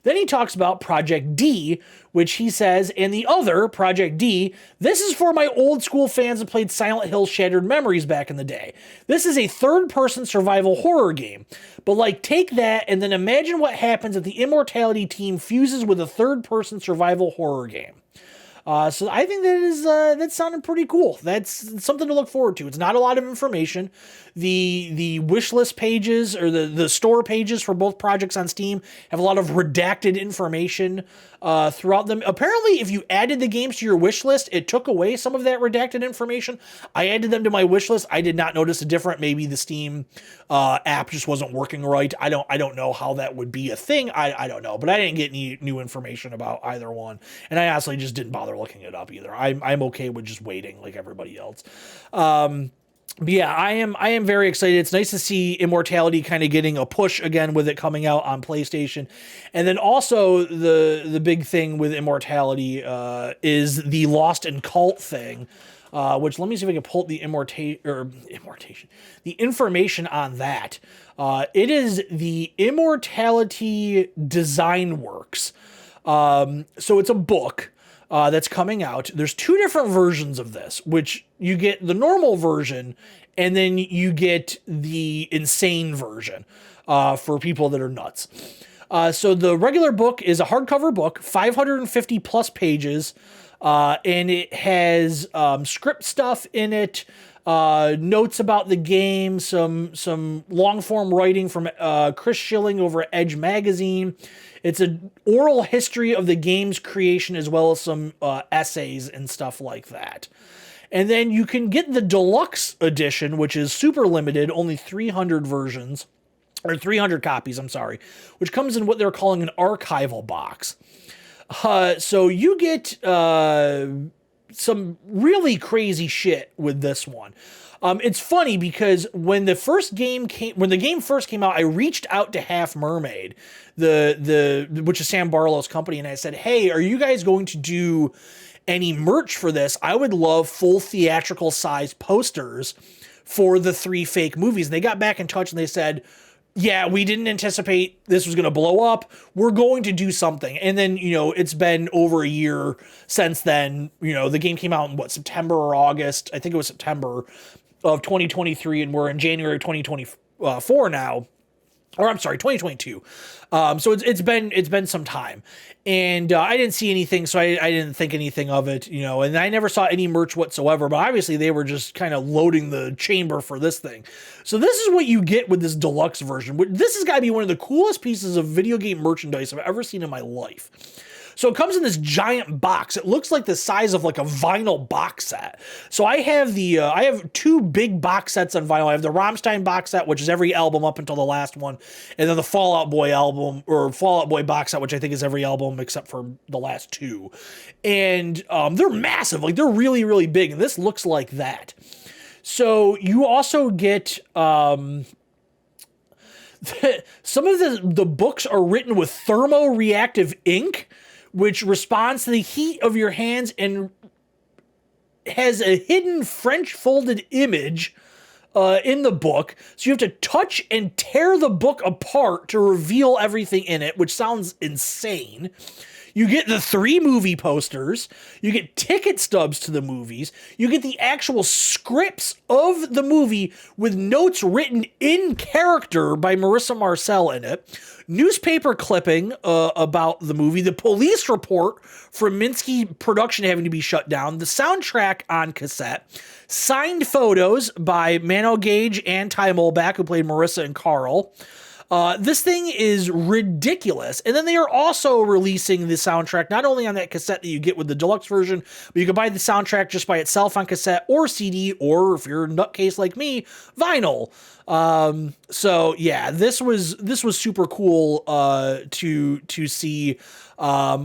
Then he talks about Project D, which he says, and the other, Project D, this is for my old school fans that played Silent Hill Shattered Memories back in the day. This is a third-person survival horror game. But like, take that and then imagine what happens if the Immortality team fuses with a third-person survival horror game. So I think that sounded pretty cool. That's something to look forward to. It's not a lot of information. The wish list pages or the store pages for both projects on Steam have a lot of redacted information throughout them. Apparently, if you added the games to your wish list, it took away some of that redacted information. I added them to my wish list. I did not notice a difference. Maybe the Steam app just wasn't working right. I don't know how that would be a thing. I don't know, but I didn't get any new information about either one, and I honestly just didn't bother looking it up either. I'm okay with just waiting like everybody else. But yeah, I am very excited. It's nice to see Immortality kind of getting a push again with it coming out on PlayStation. And then also the big thing with Immortality is the Lost and Cult thing, which let me see if I can pull up the the information on that. It is the Immortality Design Works. So it's a book that's coming out. There's two different versions of this, which you get the normal version and then you get the insane version for people that are nuts. So the regular book is a hardcover book, 550 plus pages, and it has script stuff in it, notes about the game, some long form writing from Chris Schilling over at Edge Magazine. It's an oral history of the game's creation as well as some essays and stuff like that. And then you can get the deluxe edition, which is super limited, only 300 versions, or 300 copies, I'm sorry, which comes in what they're calling an archival box. So you get some really crazy shit with this one. It's funny because when the game first came out, I reached out to Half Mermaid, which is Sam Barlow's company, and I said, "Hey, are you guys going to do any merch for this? I would love full theatrical size posters for the 3 fake movies." And they got back in touch and they said, "Yeah, we didn't anticipate this was going to blow up. We're going to do something." And then, it's been over a year since then. The game came out in September or August. I think it was September of 2023, and we're in January 2024 now. Or I'm sorry, 2022. So it's been some time, and I didn't see anything, so I didn't think anything of it, and I never saw any merch whatsoever, but obviously they were just kind of loading the chamber for this thing. So this is what you get with this deluxe version. This has got to be one of the coolest pieces of video game merchandise I've ever seen in my life. So it comes in this giant box. It looks like the size of like a vinyl box set. So I have I have 2 big box sets on vinyl. I have the Rammstein box set, which is every album up until the last one, and then the Fall Out Boy album, or Fall Out Boy box set, which I think is every album except for the last 2. And they're massive. Like, they're really, really big, and this looks like that. So you also get some of the books are written with thermoreactive ink, which responds to the heat of your hands and has a hidden French folded image in the book. So you have to touch and tear the book apart to reveal everything in it, which sounds insane. You get the 3 movie posters. You get ticket stubs to the movies. You get the actual scripts of the movie with notes written in character by Marissa Marcel in it. Newspaper clipping about the movie. The police report from Minsky production having to be shut down. The soundtrack on cassette. Signed photos by Mano Gage and Ty Molback, who played Marissa and Carl. This thing is ridiculous. And then they are also releasing the soundtrack, not only on that cassette that you get with the deluxe version, but you can buy the soundtrack just by itself on cassette or CD, or if you're a nutcase like me, vinyl. So yeah, this was super cool, to see. I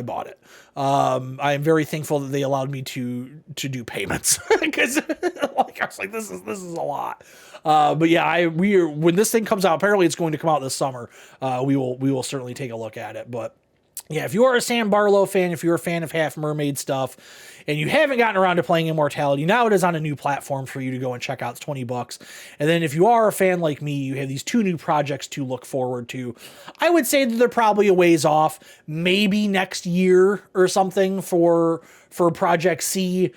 bought it. I am very thankful that they allowed me to do payments because like I was like, this is a lot. But yeah, when this thing comes out, apparently it's going to come out this summer. We will certainly take a look at it. But yeah, if you are a Sam Barlow fan, if you're a fan of Half Mermaid stuff, and you haven't gotten around to playing Immortality, now it is on a new platform for you to go and check out. It's $20. And then if you are a fan like me, you have these 2 new projects to look forward to. I would say that they're probably a ways off, maybe next year or something for Project C.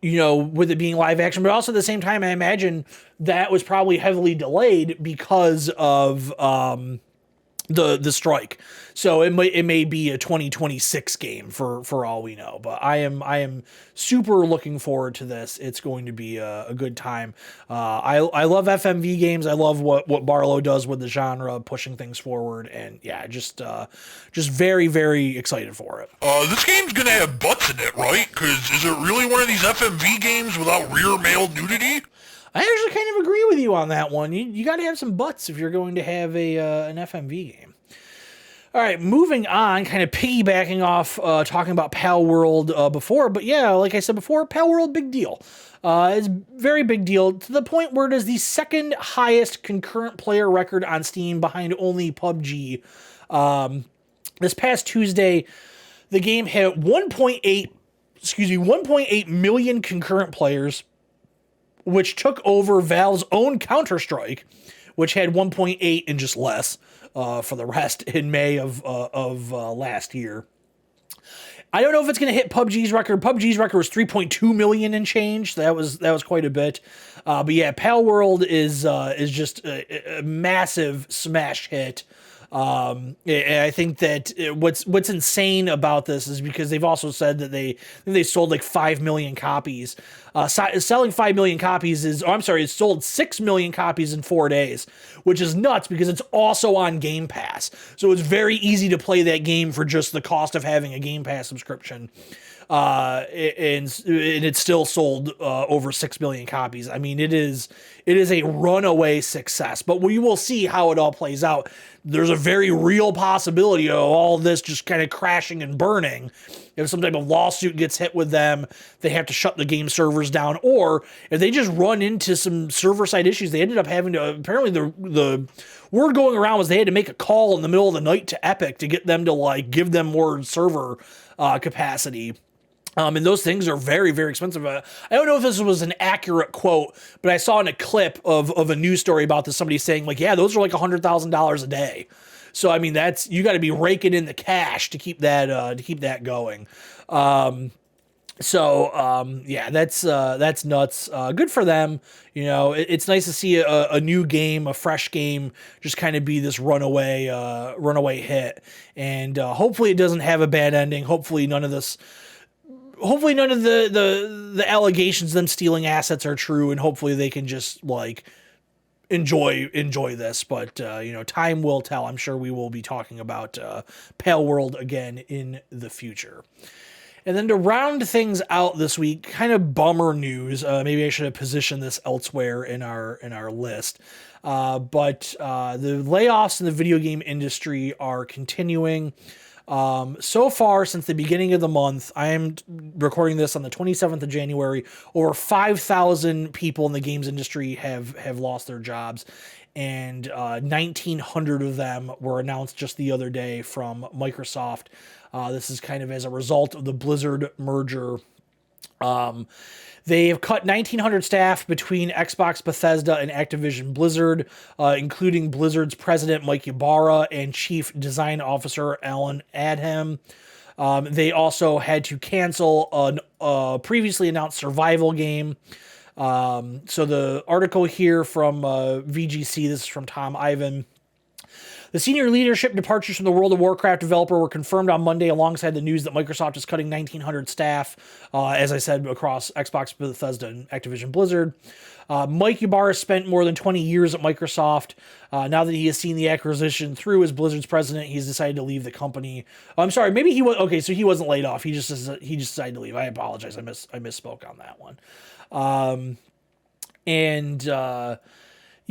With it being live action, but also at the same time, I imagine that was probably heavily delayed because of the strike. So it may be a 2026 game for all we know, but I am super looking forward to this. It's going to be a good time. I love FMV games. I love what Barlow does with the genre, pushing things forward, and yeah, just very, very excited for it.
This game's gonna have butts in it, right? Cause is it really one of these FMV games without rear male nudity?
I actually kind of agree with you on that one. You got to have some butts if you're going to have an FMV game. All right, moving on, kind of piggybacking off talking about Palworld before, but yeah, like I said before, Palworld, big deal. It's very big deal to the point where it is the second highest concurrent player record on Steam behind only PUBG. This past Tuesday, the game hit 1.8 million concurrent players, which took over Valve's own Counter-Strike, which had 1.8 and just less for the rest in May of last year. I don't know if it's going to hit PUBG's record. PUBG's record was 3.2 million and change. So that was quite a bit. But yeah, Palworld is just a massive smash hit. I think that what's insane about this is because they've also said that they sold like 5 million copies. Selling 5 million copies it sold 6 million copies in 4 days, which is nuts because it's also on Game Pass. So it's very easy to play that game for just the cost of having a Game Pass subscription. And it still sold over 6 million copies. I mean, it is a runaway success, but we will see how it all plays out. There's a very real possibility of all this just kind of crashing and burning. If some type of lawsuit gets hit with them, they have to shut the game servers down, or if they just run into some server side issues, they ended up having to, apparently the word going around was they had to make a call in the middle of the night to Epic to get them to like give them more server capacity. And those things are very, very expensive. I don't know if this was an accurate quote, but I saw in a clip of a news story about this, somebody saying like, yeah, those are like $100,000 a day. So, I mean, you got to be raking in the cash to keep that going. Yeah, that's nuts. Good for them. You know, it's nice to see a new game, a fresh game, just kind of be this runaway hit. And hopefully it doesn't have a bad ending. Hopefully none of the allegations of them stealing assets are true, and hopefully they can just like enjoy this. But time will tell. I'm sure we will be talking about Palworld again in the future. And then to round things out this week, kind of bummer news. Maybe I should have positioned this elsewhere in our list. But the layoffs in the video game industry are continuing. So far, since the beginning of the month, I am recording this on the 27th of January, over 5,000 people in the games industry have lost their jobs, and 1,900 of them were announced just the other day from Microsoft. This is kind of as a result of the Blizzard merger. They have cut 1,900 staff between Xbox, Bethesda, and Activision Blizzard, including Blizzard's president, Mike Ybarra, and chief design officer, Alan Adham. They also had to cancel a previously announced survival game. So the article here from VGC, this is from Tom Ivan. The senior leadership departures from the World of Warcraft developer were confirmed on Monday alongside the news that Microsoft is cutting 1,900 staff, as I said, across Xbox, Bethesda, and Activision Blizzard. Mike Ybarra spent more than 20 years at Microsoft. Now that he has seen the acquisition through as Blizzard's president, he's decided to leave the company. I'm sorry, maybe he was okay. So he wasn't laid off. He just decided to leave. I apologize. I misspoke on that one.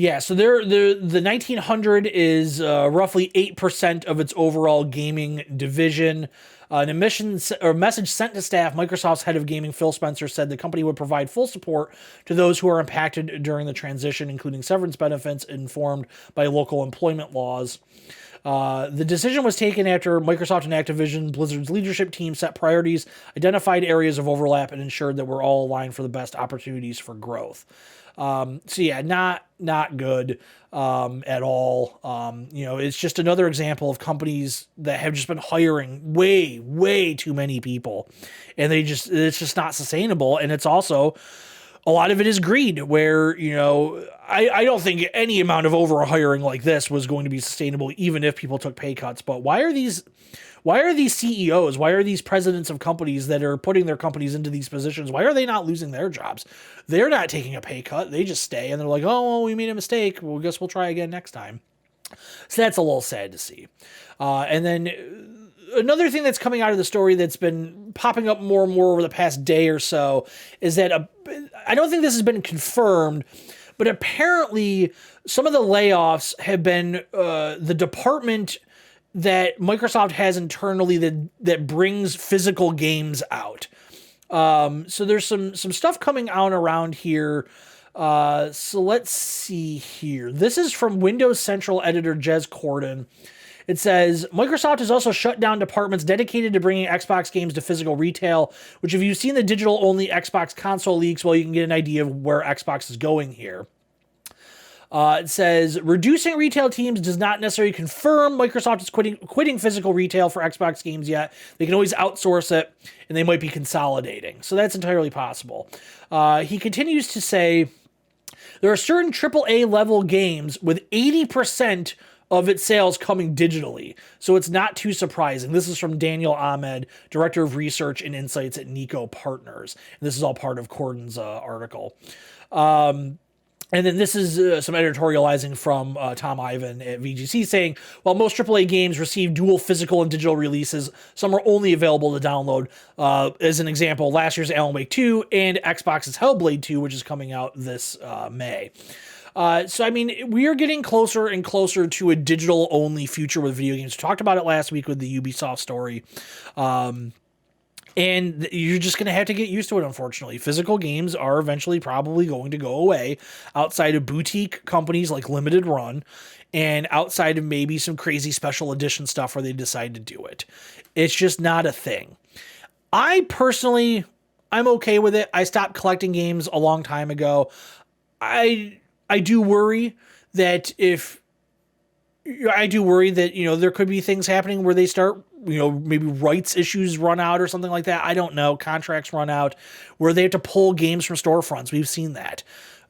Yeah, so the 1900 is roughly 8% of its overall gaming division. An message sent to staff, Microsoft's head of gaming, Phil Spencer, said the company would provide full support to those who are impacted during the transition, including severance benefits informed by local employment laws. The decision was taken after Microsoft and Activision Blizzard's leadership team set priorities, identified areas of overlap, and ensured that we're all aligned for the best opportunities for growth. So yeah, not good at all. It's just another example of companies that have just been hiring way too many people, and it's just not sustainable. And it's also, a lot of it is greed, where, I don't think any amount of over-hiring like this was going to be sustainable, even if people took pay cuts. But why are these CEOs, why are these presidents of companies that are putting their companies into these positions, why are they not losing their jobs? They're not taking a pay cut. They just stay, and they're like, oh, well, we made a mistake. Well, I guess we'll try again next time. So that's a little sad to see. And then another thing that's coming out of the story that's been popping up more and more over the past day or so is that I don't think this has been confirmed, but apparently some of the layoffs have been the department that Microsoft has internally that brings physical games out. So there's some stuff coming out around here. So let's see here. This is from Windows Central editor Jez Corden. It says, Microsoft has also shut down departments dedicated to bringing Xbox games to physical retail, which if you've seen the digital-only Xbox console leaks, well, you can get an idea of where Xbox is going here. It says, reducing retail teams does not necessarily confirm Microsoft is quitting physical retail for Xbox games yet. They can always outsource it, and they might be consolidating. So that's entirely possible. He continues to say, there are certain AAA level games with 80% of its sales coming digitally, so it's not too surprising. This is from Daniel Ahmed, Director of Research and Insights at Nico Partners. And this is all part of Corden's article. And then this is some editorializing from Tom Ivan at VGC saying, while most AAA games receive dual physical and digital releases, some are only available to download. As an example, last year's Alan Wake 2 and Xbox's Hellblade 2, which is coming out this May. So, I mean, we are getting closer and closer to a digital-only future with video games. We talked about it last week with the Ubisoft story. And you're just going to have to get used to it, unfortunately. Physical games are eventually probably going to go away outside of boutique companies like Limited Run and outside of maybe some crazy special edition stuff where they decide to do it. It's just not a thing. I'm okay with it. I stopped collecting games a long time ago. I do worry that there could be things happening where they start, maybe rights issues run out or something like that. I don't know. Contracts run out where they have to pull games from storefronts. We've seen that.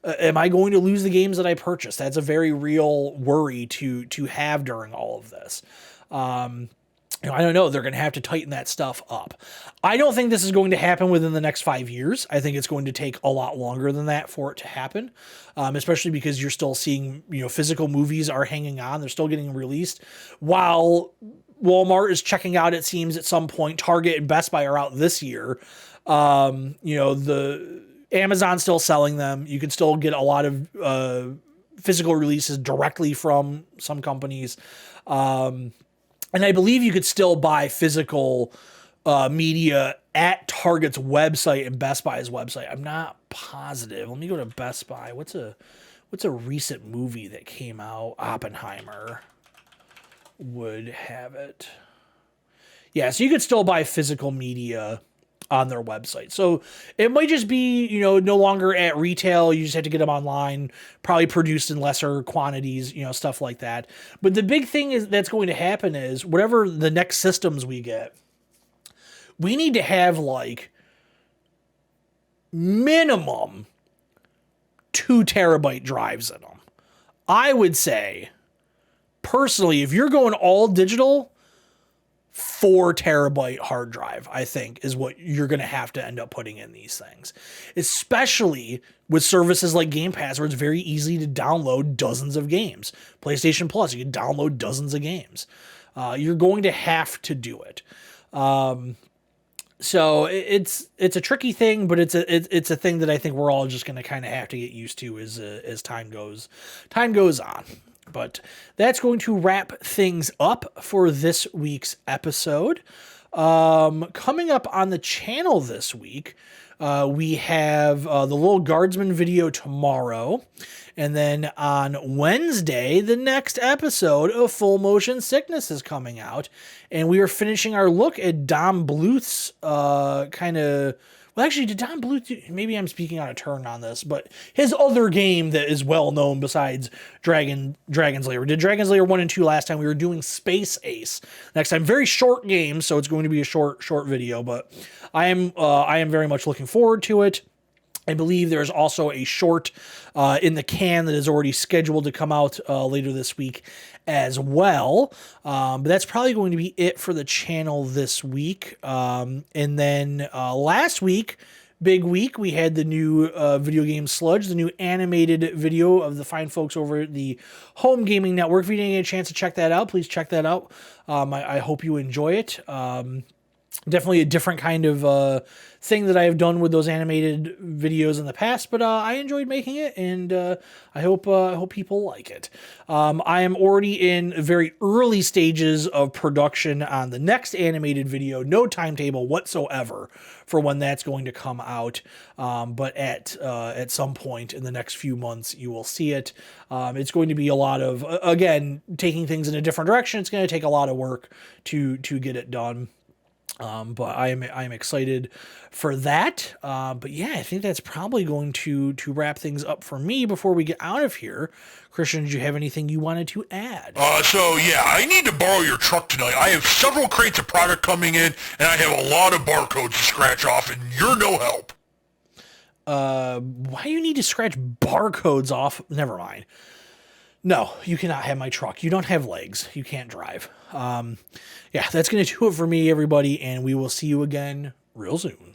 Am I going to lose the games that I purchased? That's a very real worry to have during all of this. I don't know. They're going to have to tighten that stuff up. I don't think this is going to happen within the next 5 years. I think it's going to take a lot longer than that for it to happen, especially because you're still seeing, physical movies are hanging on. They're still getting released. While Walmart is checking out, it seems, at some point. Target and Best Buy are out this year. The Amazon's still selling them. You can still get a lot of physical releases directly from some companies. And I believe you could still buy physical media at Target's website and Best Buy's website. I'm not positive. Let me go to Best Buy. What's a recent movie that came out? Oppenheimer would have it. Yeah, so you could still buy physical media on their website. So it might just be, no longer at retail. You just have to get them online, probably produced in lesser quantities, stuff like that. But the big thing that's going to happen is whatever the next systems we get, we need to have like minimum 2 terabyte drives in them. I would say personally, if you're going all digital, 4 terabyte hard drive, I think, is what you're going to have to end up putting in these things, especially with services like Game Pass, where it's very easy to download dozens of games. PlayStation Plus, you can download dozens of games. You're going to have to do it. So it's a tricky thing, but it's a thing that I think we're all just going to kind of have to get used to as time goes on. But that's going to wrap things up for this week's episode. Coming up on the channel this week, we have the Lil Guardsman video tomorrow. And then on Wednesday, the next episode of Full Motion Sickness is coming out. And we are finishing our look at Dom Bluth's well, actually, did Don Bluth, maybe I'm speaking out of turn on this, but his other game that is well known besides Dragon's Lair. We did Dragon's Lair 1 and 2 last time. We were doing Space Ace. Next time, very short game, so it's going to be a short video, but I am very much looking forward to it. I believe there's also a short in the can that is already scheduled to come out later this week as well. But that's probably going to be it for the channel this week. And then last week, big week, we had the new video game Sludge, the new animated video of the fine folks over at the Home Gaming Network. If you didn't get a chance to check that out, please check that out. I hope you enjoy it. Definitely a different kind of thing that I have done with those animated videos in the past, but I enjoyed making it, and I hope people like it. I am already in very early stages of production on the next animated video, no timetable whatsoever for when that's going to come out, but at some point in the next few months you will see it. It's going to be a lot of, again, taking things in a different direction. It's going to take a lot of work to get it done. But I'm excited for that. But yeah, I think that's probably going to wrap things up for me before we get out of here. Christian, did you have anything you wanted to add?
So yeah, I need to borrow your truck tonight. I have several crates of product coming in, and I have a lot of barcodes to scratch off, and you're no help.
Why do you need to scratch barcodes off? Never mind. No, you cannot have my truck. You don't have legs. You can't drive. Yeah, that's going to do it for me, everybody, and we will see you again real soon.